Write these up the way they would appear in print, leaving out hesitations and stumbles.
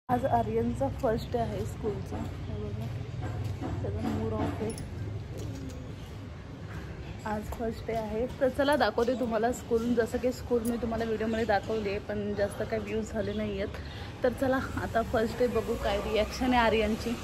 आज आर्यनचा first day आहे स्कूलचा. त्याचा मूड ऑफ आहे. आज फर्स्ट डे आहे. तर चला दाखवते तुम्हाला स्कूल. जसं की स्कूल मी तुम्हाला व्हिडिओमध्ये दाखवली आहे पण जास्त काही व्ह्यूज झाले नाही आहेत. तर चला आता फर्स्ट डे बघू काय रिॲक्शन आहे आर्यनची.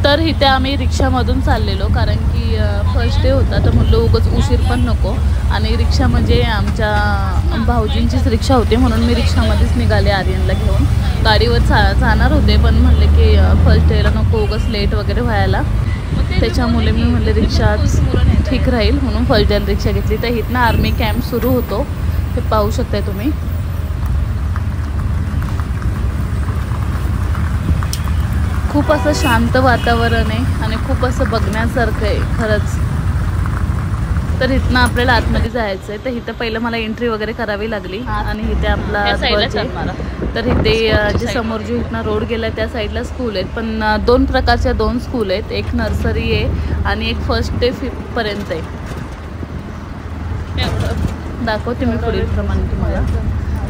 तर इथे आम्ही रिक्षामधून चाललेलो कारण की फर्स्ट डे होता. तर म्हणलं उगाच उशीर पण नको आणि रिक्षा म्हणजे आमच्या भाऊजींचीच रिक्षा होती म्हणून मी रिक्षामध्येच निघाले आर्यनला घेऊन. गाडीवर जाणार होते पण म्हणले की फर्स्ट डेला नको उगाच लेट वगैरे व्हायला. त्याच्यामुळे मी म्हणले रिक्षाच ठीक राहील म्हणून फर्स्ट डेला रिक्षा घेतली. तर इथनं आर्मी कॅम्प सुरू होतो हे पाहू शकताय तुम्ही. खूप असं शांत वातावरण आहे आणि खूप असं बघण्यासारखं आहे खरंच. तर इथनं आपल्याला आतमध्ये जायचं आहे. तर इथं पहिलं मला एंट्री वगैरे करावी लागली आणि इथे आपला तर इथे जे समोर जो इथनं रोड गेला त्या साईडला स्कूल आहेत. पण दोन प्रकारच्या दोन स्कूल आहेत. एक नर्सरी आहे आणि एक फर्स्ट डे 5th पर्यंत आहे. दाखवते मी पुढील प्रमाणे तुम्हाला.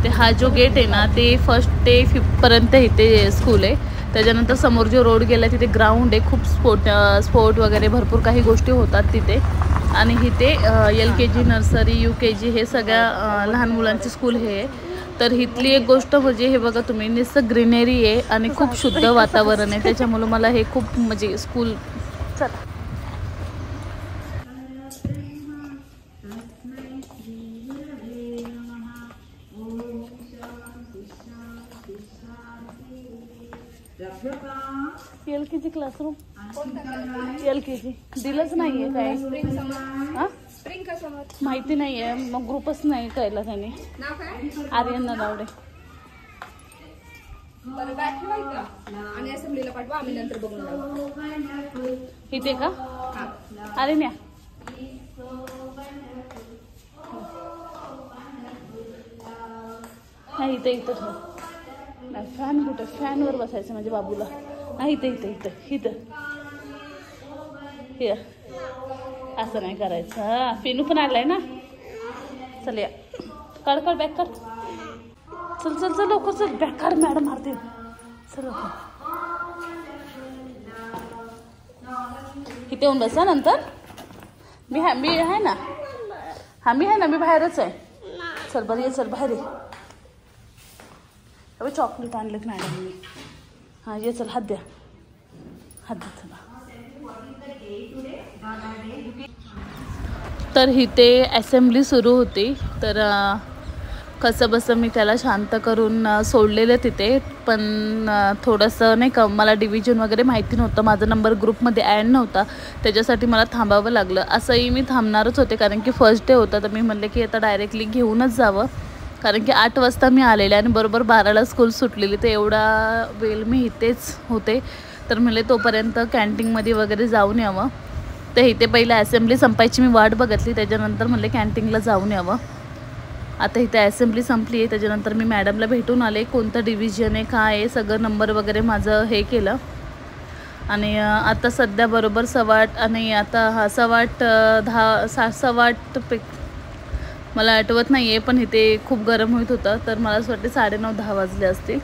ते हा जो गेट आहे ना ते फर्स्ट ते 5th पर्यंत इथे स्कूल आहे. त्याच्यानंतर समोर जो रोड गेला तिथे ग्राउंड आहे. खूप स्पोर्ट वगैरे भरपूर काही गोष्टी होतात तिथे. आणि इथे LKG नर्सरी UKG हे सगळ्या लहान मुलांची स्कूल हे. तर इथली एक गोष्ट म्हणजे हे बघा तुम्ही नुसतं ग्रीनरी आहे आणि खूप शुद्ध वातावरण आहे. त्याच्यामुळे मला हे खूप म्हणजे स्कूल चला LKG क्लासरूम LKG दिलंच नाहीये काय माहिती नाहीये. मग ग्रुपच नाही कळला त्याने. आर्यन नलावडे इथे का अरे न्या नाही इथे इथं फॅन कुठे फॅनवर बसायचं म्हणजे बाबूला. नाही इथं इथं इथं इथं हे असं नाही करायचं. हा पिनू पण आलाय ना. चल या काढ काढ बॅग काढ. चल चल चल लवकर चल बॅग काढ मॅडम मारते. चल इथे येऊन बसा नंतर. मी आहे ना. हा मी आहे ना. मी बाहेरच आहे. चल बरं ये चल बाहेर ये. अबे चॉकलेट आणलेत मॅडमनी. हां ये चल हात द्या हात द्या चला. तर इथे असेंब्ली सुरू होती. तर कसं बसं मी त्याला शांत करून सोडलेलं तिथे. पण थोडंसं नाही का मला डिव्हिजन वगैरे माहिती नव्हतं. माझा नंबर ग्रुपमध्ये ॲड नव्हता त्याच्यासाठी मला थांबावं लागलं. असंही मी थांबणारच होते कारण की फर्स्ट डे होता. तर मी म्हणले की आता डायरेक्टली घेऊनच जावं कारण की 8 वाजता मी आलेले आणि बरोबर 12ला स्कूल सुटलेली. तर एवढा वेळ मी इथेच होते. तर म्हणले तोपर्यंत कॅन्टीनमध्ये वगैरे जाऊन यावं. तर इथे पहिलं असेंब्ली संपायची मी वाट बघितली. त्याच्यानंतर म्हणले कॅन्टीनला जाऊन यावं. आता इथे असेंब्ली संपली आहे. त्याच्यानंतर मी मॅडमला भेटून आले. कोणतं डिव्हिजन आहे काय आहे सगळं नंबर वगैरे माझं हे केलं. आणि आता सध्या बरोबर 8:15 आणि आता हा 8:10 मला आठवत नाही आहे. पण इथे खूप गरम होत होतं. तर मला असं वाटते 9:30-10 वाजले असतील.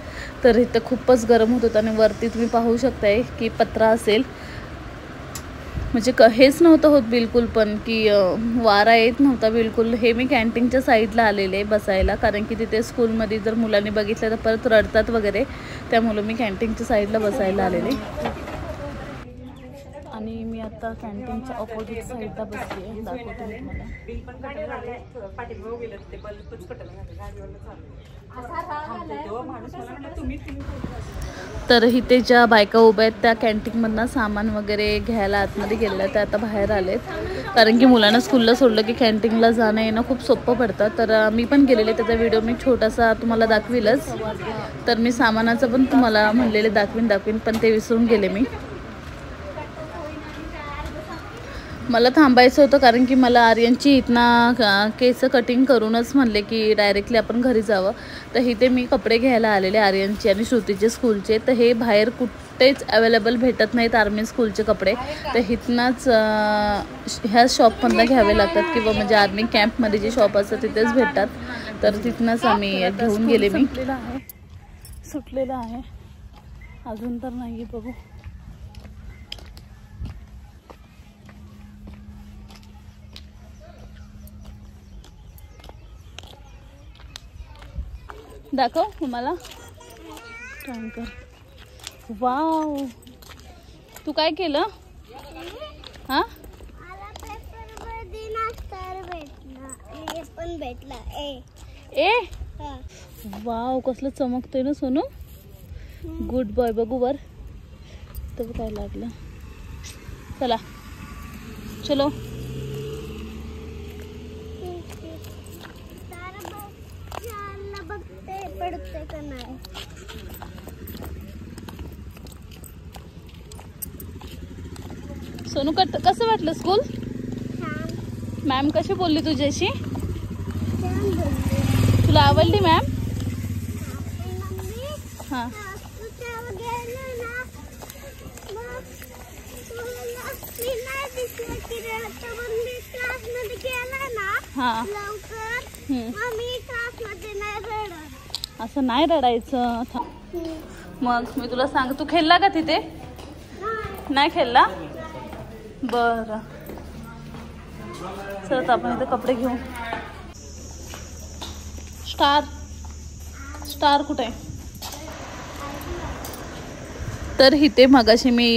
तर इथं खूपच गरम होत होतं आणि वरती तुम्ही पाहू शकताय की पत्रा असेल म्हणजे हेच नव्हतं होत बिलकुल. पण की वारा येत नव्हता बिलकुल. हे मी कॅन्टीनच्या साईडला आलेले बसायला कारण की तिथे स्कूलमध्ये जर मुलांनी बघितलं तर परत रडतात वगैरे. त्यामुळे मी कॅन्टीनच्या साईडला बसायला आलेले. आणि मी आता कॅन्टीनच्या ऑपोजिट साईडला बसली आहे. दाखवते मी तर इथे ज्या बायका उभ्या आहेत त्या कॅन्टीनमधनं सामान वगैरे घ्यायला आतमध्ये गेल्या. त्या आता बाहेर आलेत कारण की मुलांना स्कूलला सोडलं की कॅन्टीनला जाणं येणं खूप सोपं पडतं. तर मी पण गेलेले. त्याचा व्हिडिओ मी छोटासा तुम्हाला दाखविलच. तर मी सामानाचं पण तुम्हाला म्हणलेले दाखवीन पण ते विसरून गेले मी. मला थांबायचं होतं कारण की मला आर्यनची इथनं केस कटिंग करूनच म्हणले की डायरेक्टली आपण घरी जावं. तर इथे मी कपडे घ्यायला आलेले आर्यनचे आणि श्रुतीचे स्कूलचे. तर हे बाहेर कुठेच अवेलेबल भेटत नाहीत आर्मी स्कूलचे कपडे. तर इथनंच ह्या शॉपमधनं घ्यावे लागतात किंवा म्हणजे आर्मी कॅम्पमध्ये जे शॉप असतात तिथेच भेटतात. तर तिथनंच आम्ही घेऊन गेले. मी सुटलेलं आहे, अजून तर नाही. बघू. दाखव तुम्हाला टँकर. वाव, तू काय केलं? हा, ए वाव, कसलं चमकतोय ना सोनू. Good boy. बघू वर तर काय लागलं. चला चलो. सोनू कसं वाटलं स्कूल? मॅम कशी बोलली तुझ्याशी? तुला आवडली मॅम? हां हां. असं नाही रडायचं. मग मी तुला सांग, तू खेळला का तिथे? नाही खेळला? बरं, चल आपण इथे कपडे घेऊ. स्टार कुठे आहे? तर इथे मगाशी मी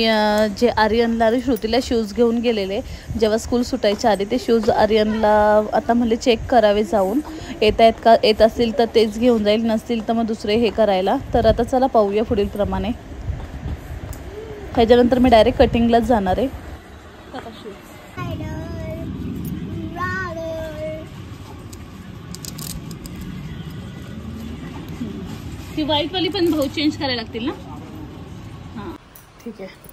जे आर्यनला आणि श्रुतीला शूज घेऊन गेलेले, जेव्हा स्कूल सुटायच्या आधी, ते शूज आर्यनला आता म्हणले चेक करावे जाऊन, येत असतील तर तेच घेऊन जाईल, नसतील तर मग दुसरे हे करायला. तर आता चला पाहूया पुढील प्रमाणे. ह्याच्यानंतर मी डायरेक्ट कटिंगलाच जाणार आहे. ती व्हाईटवाली पण भाऊ चेंज करायला लागतील ना? हां ठीक आहे.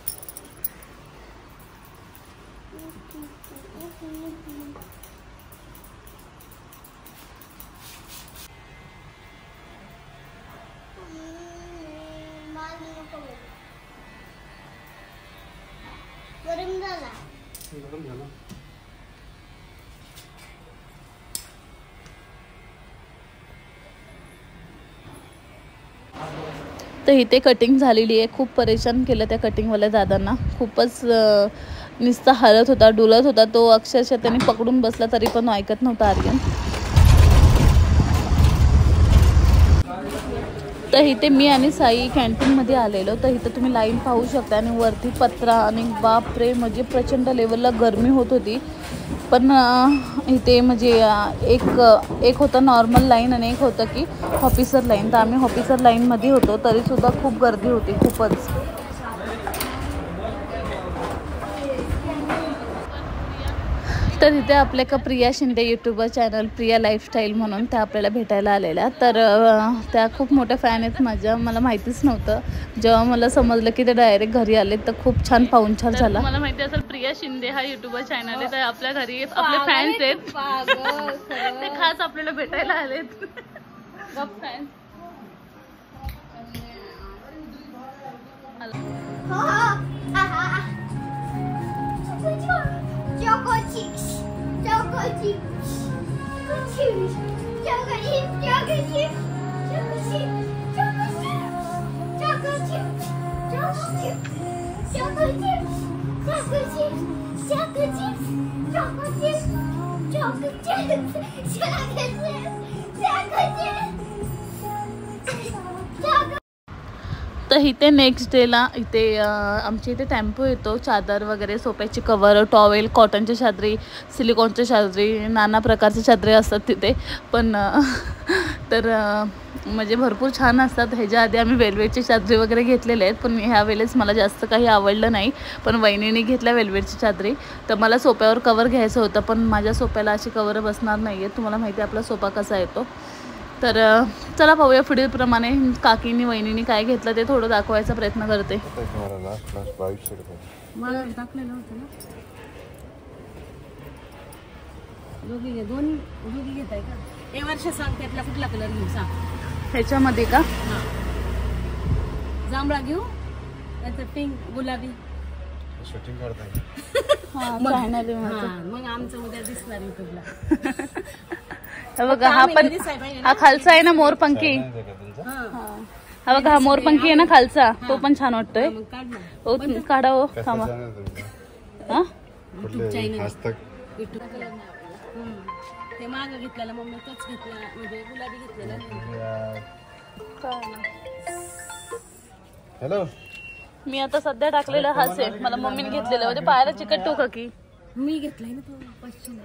तर इथे कटिंग झालेली आहे. खूप परेशान केलं त्या कटिंगवाल्या दादांना. खूपच नुसता हलत होता, डुलत होता तो. अक्षरशः त्यांनी पकडून बसला तरी पण ऐकत नव्हता आर्यन. तर इथे मी आणि साई कॅन्टीनमध्ये आलेलो. तर इथं तुम्ही लाईन पाहू शकता आणि वरती पत्रा आणि बापरे म्हणजे प्रचंड लेवलला गरमी होत होती. पण इथे म्हणजे एक होतं नॉर्मल लाईन आणि एक होतं की ऑफिसर लाईन. तर आम्ही ऑफिसर लाईनमध्ये होतो, तरीसुद्धा खूप गर्दी होती, खूपच. तर इथे आपल्या का Priya Shinde YouTuber channel Priya lifestyle म्हणून त्या आपल्याला भेटायला आलेल्या. तर त्या खूप मोठ्या फॅन आहेत माझ्या. मला माहितीच नव्हतं. जेव्हा मला समजलं की ते डायरेक्ट घरी आले तर खूप छान पाहुणचार झाला. मला माहिती असेल प्रिया शिंदे हा यूट्यूबर चॅनल आहे, तर आपल्या घरी आपले फॅन्स आहेत. ते खास आपल्याला भेटायला आलेत. Fans Choco chips, choco chips, choco chips, choco chips, choco chips, choco chips, choco chips, choco chips, choco chips, choco chips, choco chips, choco chips, choco chips, choco chips, choco chips, choco. तर इथे next डेला इथे आमच्या इथे tempo येतो. चादर वगैरे, सोप्याची cover, towel, कॉटनच्या चादरी, सिलिकॉनच्या चादरी, नाना प्रकारच्या चादरी असतात तिथे. पण तर म्हणजे भरपूर छान असतात. ह्याच्या आधी आम्ही वेल्वेटची चादरी वगैरे घेतलेले आहेत, पण ह्या वेळेस मला जास्त काही आवडलं नाही. पण वहिनीने घेतल्या वेल्वेटची चादरी. तर मला सोप्यावर कवर घ्यायचं होतं, पण माझ्या सोप्याला अशी कवर बसणार नाही आहे. तुम्हाला माहिती आहे आपला सोपा कसा येतो. तर चला पाहूया पुढील प्रमाणे काकींनी वहिनींनी काय घेतलं ते थोडं दाखवायचा प्रयत्न करते. कुठला कलर घेऊ सांग? ह्याच्यामध्ये का जांभळा घेऊ, पिंक, गुलाबी. मग आमचं उद्या दिसणार युट्यूबला. बघा हा पण हा खालचा आहे ना मोरपंखी. हा बघा, हा मोरपंखी आहे ना खालचा, तो पण छान वाटतोय. मग काढ ना. हो काढा हो, कसं थांबा. channel आहे तुमचं? हा कुठले? Channel. हस्तक. विठू कलर नाही आवडला. ते मागं घेतलेला मम्मी तोच घेतला, म्हणजे गुलाबी घेतलेला नाही. हॅलो. मी आता सध्या टाकलेला हाच आहे, मला मम्मीने घेतलेलं. म्हणजे पायाला चिकटतो का की? मी घेतलाय ना तो पश्चिम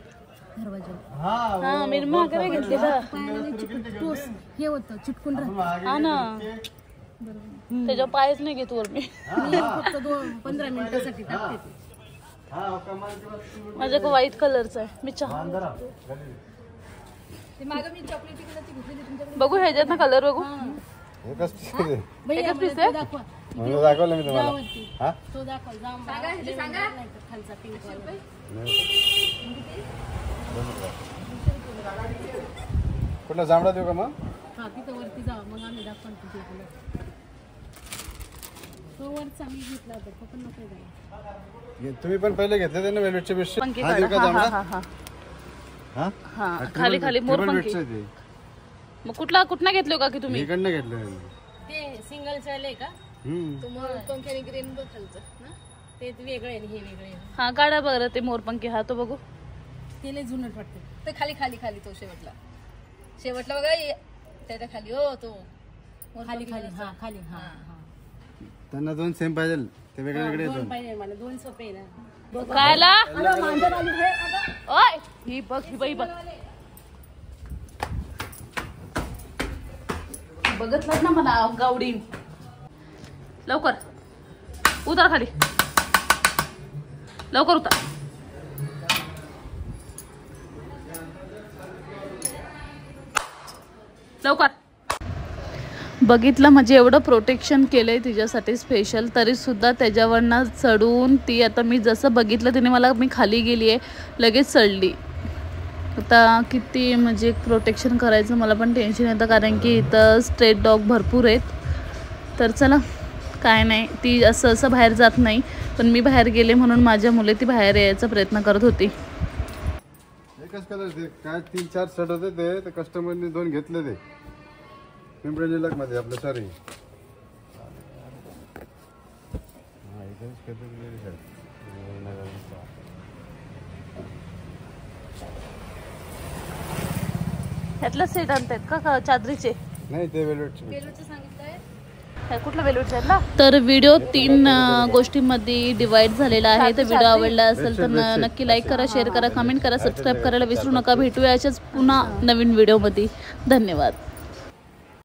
दरवाजा. हा मी मागे घेतलेलं. पायाला नाही चिकटतोस. हे होतं चिटकून राहतं. हा ना, त्याच्यावर पायच नाही घेत वर मी. मी फक्त 15 मिनिटासाठी टाकते ते. माझ्या व्हाईट कलरचा आहे. मी चहा ते मागं मी चॉकलेटी कलरची घेतलेली तुमच्याकडे. बघू ह्याच्यात ना कलर बघू. एकच piece आहे ते. भैया piece मला आहे? तो दाखवा. म्हणून दाखवलं मी तुम्हाला. वरती. हा? तो दाखव. सांगा. खालचा पिंक वाला. कुठला जांभळा देऊ का मग? हा तिथं वरती जाऊ मग आम्ही दाखवून तिथे कलर. तो वरचा मी घेतला होता तो पण नको जायला. तुम्ही पण पहिले घेतले ते ना वेलवेटचे बेडशीट. पंखी हा देऊ का काढा. हा जांभळा? हा हा हा? हा खाली खाली मोरपंखी. ते मग कुठला घेतलो का की तुम्ही? इकडनं घेतलं. ते सिंगल चालले का? तुम्हाला पंख्याने ग्रीन बघायचं ना, ते वेगळे आहे आणि हे वेगळे आहे. हा काढा बरं ते मोरपंखी. हा तो बघू. ते लय जुनट वाटते. ते खाली तो शेवटला बघा त्याच्या खाली हो तो खाली हा खाली हा त्यांना दोन सेम पाहिजे, ते वेगळे वेगळे दोन दोन. पाहिजे मला, दोन सोपे आहे ना. कायला ओय ही बघ ही बाई बघ. बघतलाच ना मला गावडी. लवकर उतर खाली, लवकर उतर. लवकर. बघितलं म्हणजे एवढं प्रोटेक्शन केलंय तिच्यासाठी स्पेशल, तरी सुद्धा त्याच्यावरनं चढून ती, आता मी जसं बघितलं तिने मला, मी खाली गेली आहे लगेच चढली. आता किती म्हणजे प्रोटेक्शन करायचं मला पण टेन्शन येतं, कारण की इथं स्ट्रेट डॉग भरपूर आहेत. तर चला काय नाही, ती असं बाहेर जात नाही, पण मी बाहेर गेले म्हणून माझ्या मुले ती बाहेर यायचा प्रयत्न करत होती. एकच कलर ते काय 3-4 शर्ट होते ते कस्टमरने 2 घेतले ते पिंपरी मध्ये आपलं. सॉरी ह्यातलं सेट आणतायत का चादरीचे? नाही, ते वेलवेटचे. कुठलं वेलवेट आहे ना. तर व्हिडिओ 3 गोष्टींमध्ये डिवाइड झालेला आहे. तर व्हिडिओ आवडला असेल तर नक्की लाईक करा, शेअर करा, कमेंट करा, सबस्क्राईब करायला विसरू नका. भेटूया अशाच पुन्हा नवीन व्हिडिओमध्ये. धन्यवाद.